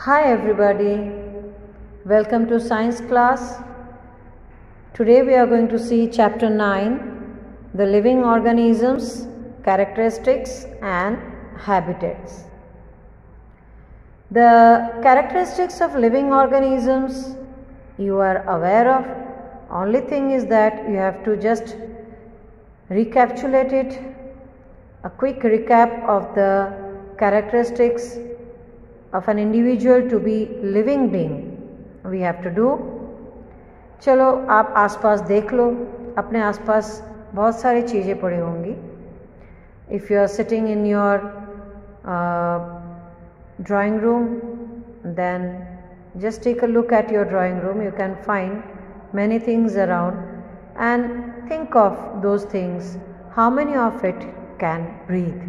Hi everybody, welcome to science class. Today we are going to see chapter 9, the living organisms, characteristics and habitats. The characteristics of living organisms you are aware of. Only thing is that you have to just recapitulate it, a quick recap of the characteristics of an individual to be living being we have to do. चलो आप आसपास देख लो, अपने आसपास बहुत सारी चीज़ें पड़ी होंगी. If you are sitting in your drawing room, then just take a look at your drawing room. You can find many things around and think of those things. How many of it can breathe?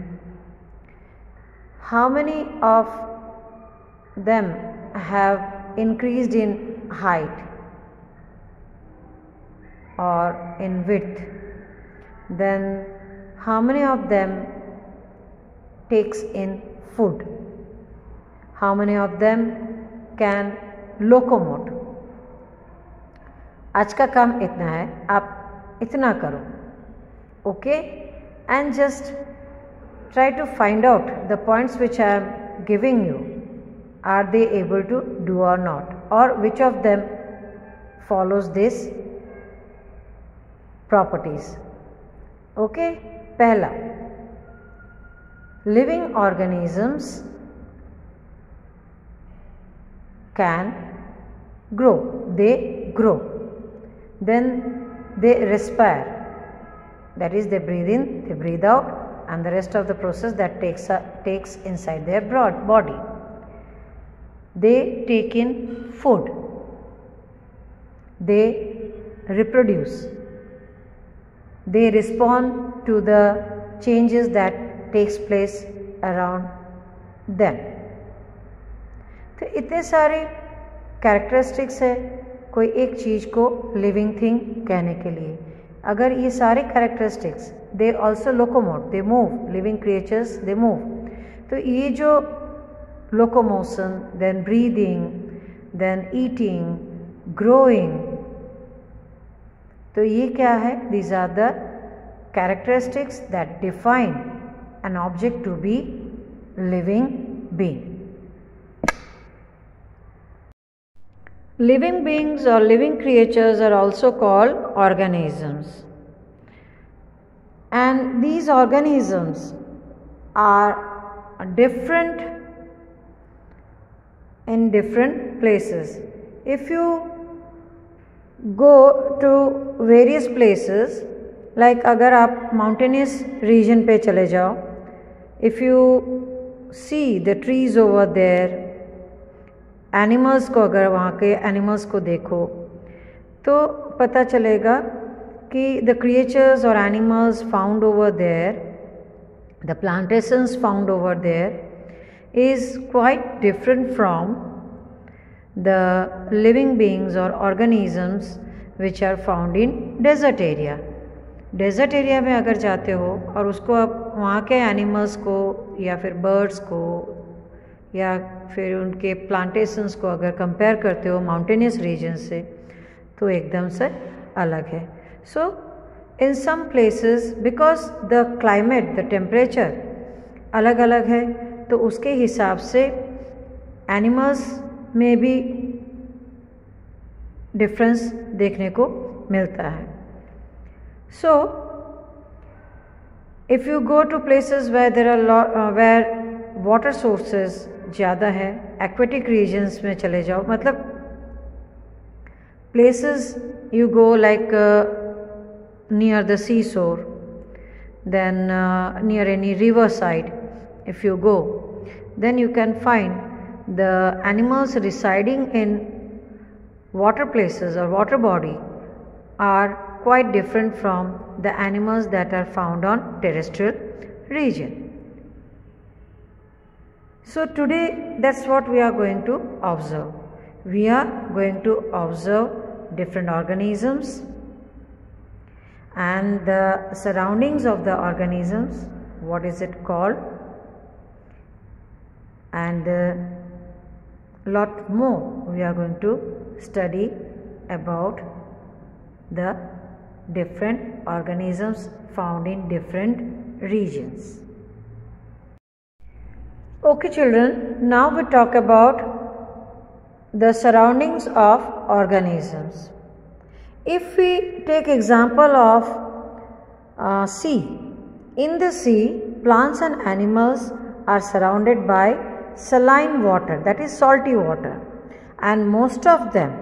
How many of them have increased in height or in width? Then how many of them takes in food? How many of them can locomote? आज का काम इतना है, आप इतना करो, okay? And just try to find out the points which I am giving you. Are they able to do or not, or which of them follows this properties? Okay, पहला, living organisms can grow. They grow, then they respire, that is they breathe in, they breathe out, and the rest of the process that takes inside their broad body. They take in food, they reproduce, they respond to the changes that takes place around them. तो इतने सारे characteristics है कोई एक चीज़ को living thing कहने के लिए. अगर ये सारे characteristics, they also locomote, they move, living creatures they move, तो ये जो locomotion, then breathing, then eating, growing, तो ये क्या है? These are the characteristics that define an object to be living being. Living beings or living creatures are also called organisms, and these organisms are different in different places. If you go to various places, like अगर आप mountainous region पे चले जाओ, if you see the trees over there, animals को अगर वहाँ के animals को देखो तो पता चलेगा कि the creatures or animals found over there, the plantations found over there is quite different from the living beings or organisms which are found in desert area. Desert area में अगर जाते हो और उसको आप वहाँ के एनिमल्स को या फिर बर्ड्स को या फिर उनके प्लांटेशंस को अगर कंपेयर करते हो माउंटेनियस रीजन से, तो एकदम से अलग है. So in some places because the climate, the temperature अलग अलग है, तो उसके हिसाब से एनिमल्स में भी डिफरेंस देखने को मिलता है. So if you go to places where there are where water sources ज़्यादा है, एक्वेटिक रीजन्स में चले जाओ, मतलब places you go like near the sea shore, then near any river side. If you go, then you can find the animals residing in water places or water body are quite different from the animals that are found on terrestrial region. So today that's what we are going to observe. We are going to observe different organisms and the surroundings of the organisms. What is it called? and lot more we are going to study about the different organisms found in different regions. Okay children, now we talk about the surroundings of organisms. If we take example of sea, in the sea plants and animals are surrounded by saline water, that is salty water, and most of them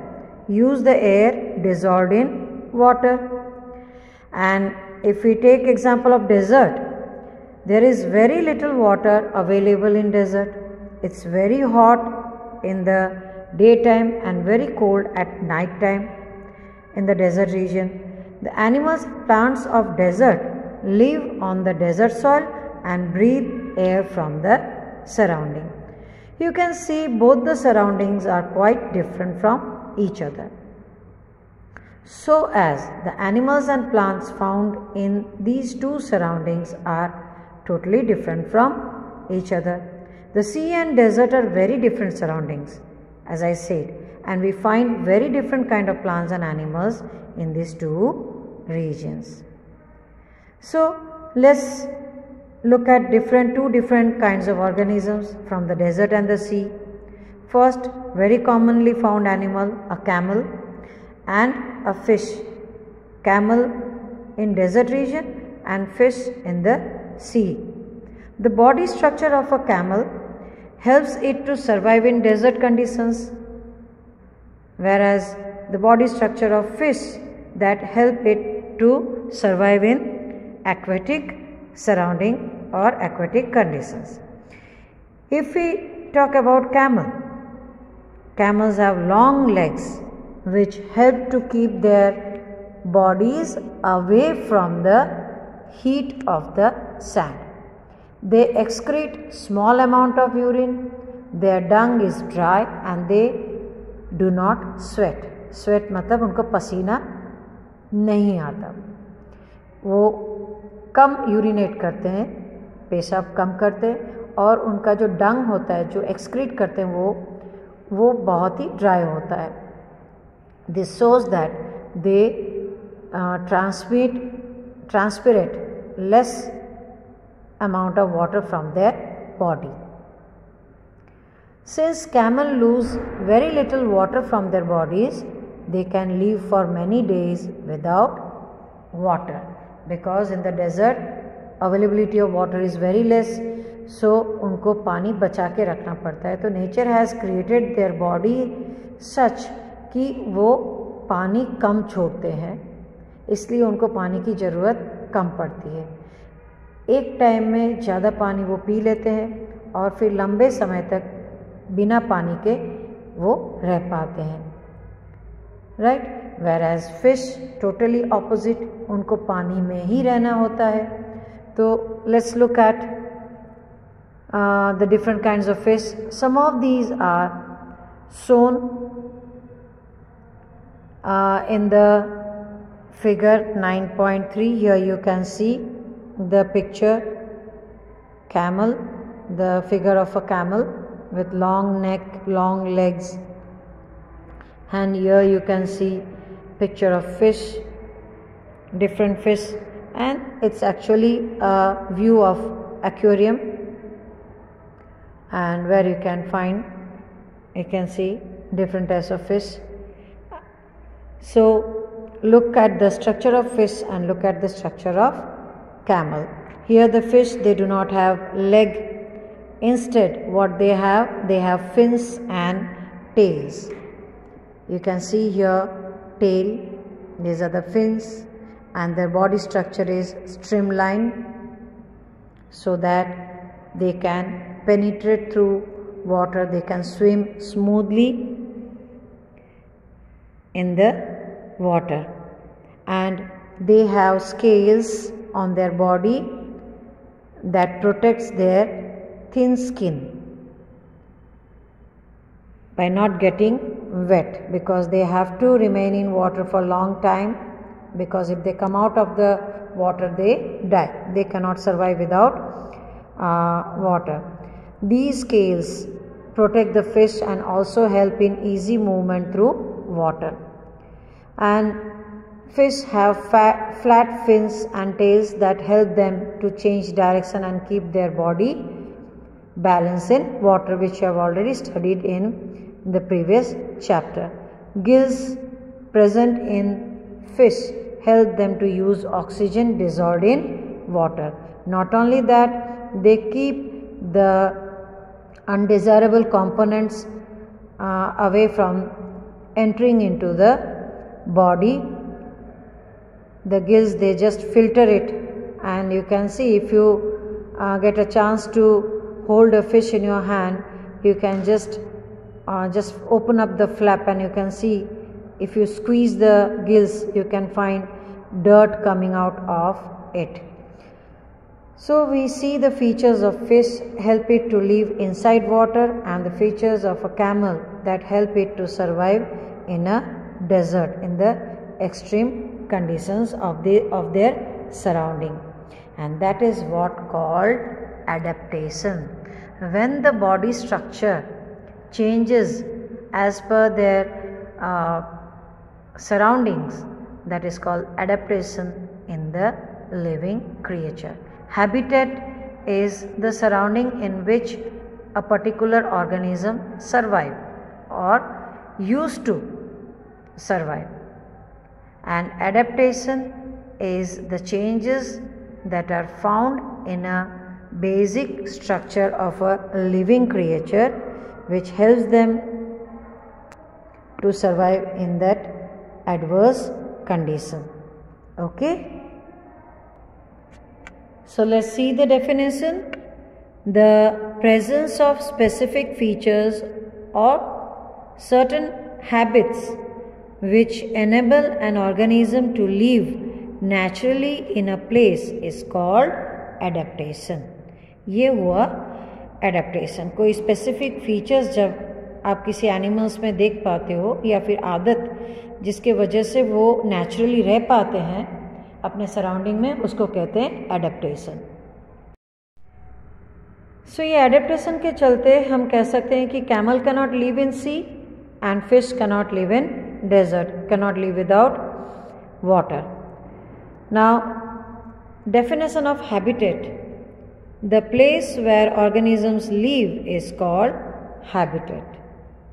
use the air dissolved in water. And if we take example of desert, there is very little water available in desert. It's very hot in the daytime and very cold at night time in the desert region. The animals, plants of desert live on the desert soil and breathe air from the surrounding. You can see both the surroundings are quite different from each other. So as the animals and plants found in these two surroundings are totally different from each other. The sea and desert are very different surroundings, as I said, and we find very different kind of plants and animals in these two regions. So let's look at two different kinds of organisms from the desert and the sea. First, very commonly found animal, a camel and a fish. Camel in desert region and fish in the sea. The body structure of a camel helps it to survive in desert conditions, whereas the body structure of fish that help it to survive in aquatic surrounding or aquatic conditions. If we talk about camels have long legs which help to keep their bodies away from the heat of the sand. They excrete small amount of urine, their dung is dry and they do not sweat. Sweat मतलब उनको पसीना नहीं आता, वो कम urinate करते हैं, पेशाब कम करते हैं और उनका जो डंग होता है, जो एक्सक्रीट करते हैं वो बहुत ही ड्राई होता है. This shows that they transpirate less amount of water from their body. Since camels lose very little water from their bodies, they can live for many days without water, because in the desert availability of water is very less, so उनको पानी बचा के रखना पड़ता है. तो nature has created their body such कि वो पानी कम छोड़ते हैं, इसलिए उनको पानी की ज़रूरत कम पड़ती है. एक टाइम में ज़्यादा पानी वो पी लेते हैं और फिर लंबे समय तक बिना पानी के वो रह पाते हैं. Right, whereas fish totally opposite, उनको पानी में ही रहना होता है. तो let's look at the different kinds of fish. Some of these are shown in the figure 9.3. Here you can see the picture camel, the figure of a camel with long neck, long legs, and here you can see picture of fish, different fish, and it's actually a view of aquarium, and where you can see different types of fish. So look at the structure of fish and look at the structure of camel. Here the fish, they do not have leg. Instead what they have fins and tails. You can see here tail, these are the fins, and their body structure is streamlined so that they can penetrate through water, they can swim smoothly in the water, and they have scales on their body that protects their thin skin by not getting wet, because they have to remain in water for a long time, because if they come out of the water they die, they cannot survive without water. These scales protect the fish and also help in easy movement through water. And fish have flat fins and tails that help them to change direction and keep their body balanced in water, which you have already studied in the previous chapter. Gills present in fish help them to use oxygen dissolved in water. Not only that, they keep the undesirable components away from entering into the body. The gills, they just filter it, and you can see if you get a chance to hold a fish in your hand, you can just open up the flap, and you can see if you squeeze the gills, you can find dirt coming out of it. So we see the features of fish help it to live inside water, and the features of a camel that help it to survive in a desert in the extreme conditions of their surrounding. And that is what called adaptation. When the body structure changes as per their surroundings, that is called adaptation in the living creature. Habitat is the surrounding in which a particular organism survive or used to survive, and adaptation is the changes that are found in a basic structure of a living creature, which helps them to survive in that adverse condition. Okay, so let's see the definition. The presence of specific features or certain habits which enable an organism to live naturally in a place is called adaptation. ये हुआ adaptation. कोई specific features जब आप किसी animals में देख पाते हो, या फिर आदत जिसके वजह से वो naturally रह पाते हैं अपने surrounding में, उसको कहते हैं adaptation. So ये adaptation के चलते हम कह सकते हैं कि camel cannot live in sea and fish cannot live in desert, cannot live without water. Now, definition of habitat. The place where organisms live is called habitat.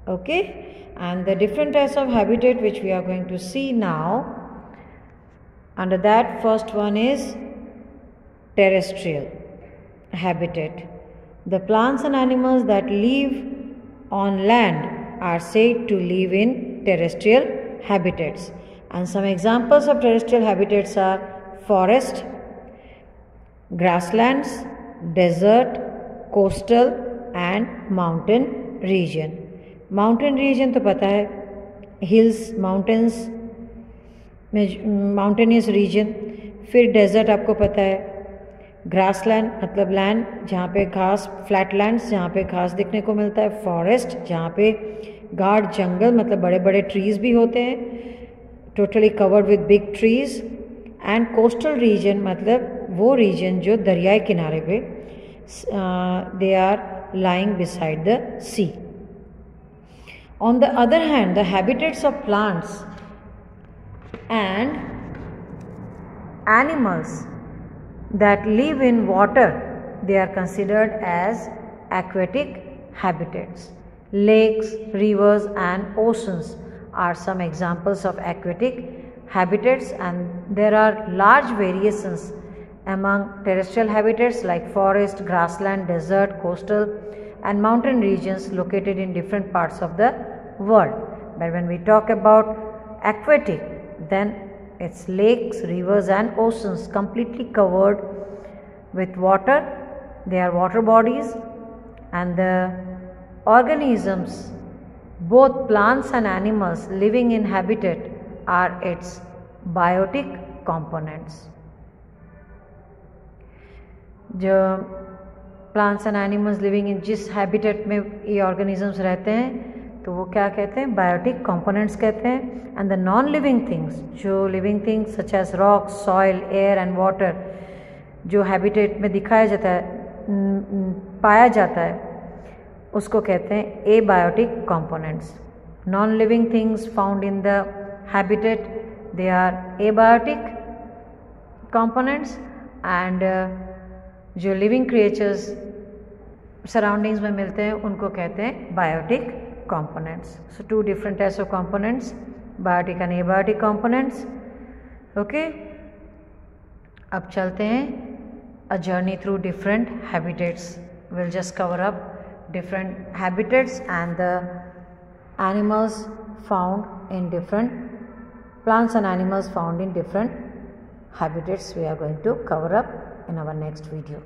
Okay, and the different types of habitat which we are going to see now. Under that, first one is terrestrial habitat. The plants and animals that live on land are said to live in terrestrial habitats. And some examples of terrestrial habitats are forest, grasslands, desert, coastal and mountain region. Mountain region तो पता है, hills, mountains, mountainous region. फिर desert आपको पता है, grassland मतलब land जहाँ पे घास, flatlands जहाँ पे घास दिखने को मिलता है, forest जहाँ पे गाढ़ जंगल मतलब बड़े बड़े trees भी होते हैं, totally covered with big trees, and coastal region मतलब वो region जो दरियाई किनारे पे they are lying beside the sea. On the other hand, the habitats of plants and animals that live in water, they are considered as aquatic habitats. Lakes, rivers and oceans are some examples of aquatic habitats, and there are large variations among terrestrial habitats like forest, grassland, desert, coastal and mountain regions located in different parts of the world. But when we talk about aquatic, then it's lakes, rivers and oceans completely covered with water. They are water bodies, and the organisms, both plants and animals living in habitat, are its biotic components. जो plants and animals living in जिस habitat में ये organisms रहते हैं तो वो क्या कहते हैं, biotic components कहते हैं. And the non-living things, जो living things such as rocks, soil, air and water जो habitat में दिखाया जाता है, पाया जाता है, उसको कहते हैं abiotic components. Non living things found in the habitat, they are abiotic components, and जो लिविंग क्रिएचर्स सराउंडिंग्स में मिलते हैं उनको कहते हैं biotic components. So two different types of components, biotic and abiotic components. Okay, अब चलते हैं a journey through different habitats. Will just cover up different habitats and the animals found in different plants and animals found in different habitats we are going to cover up in our next video.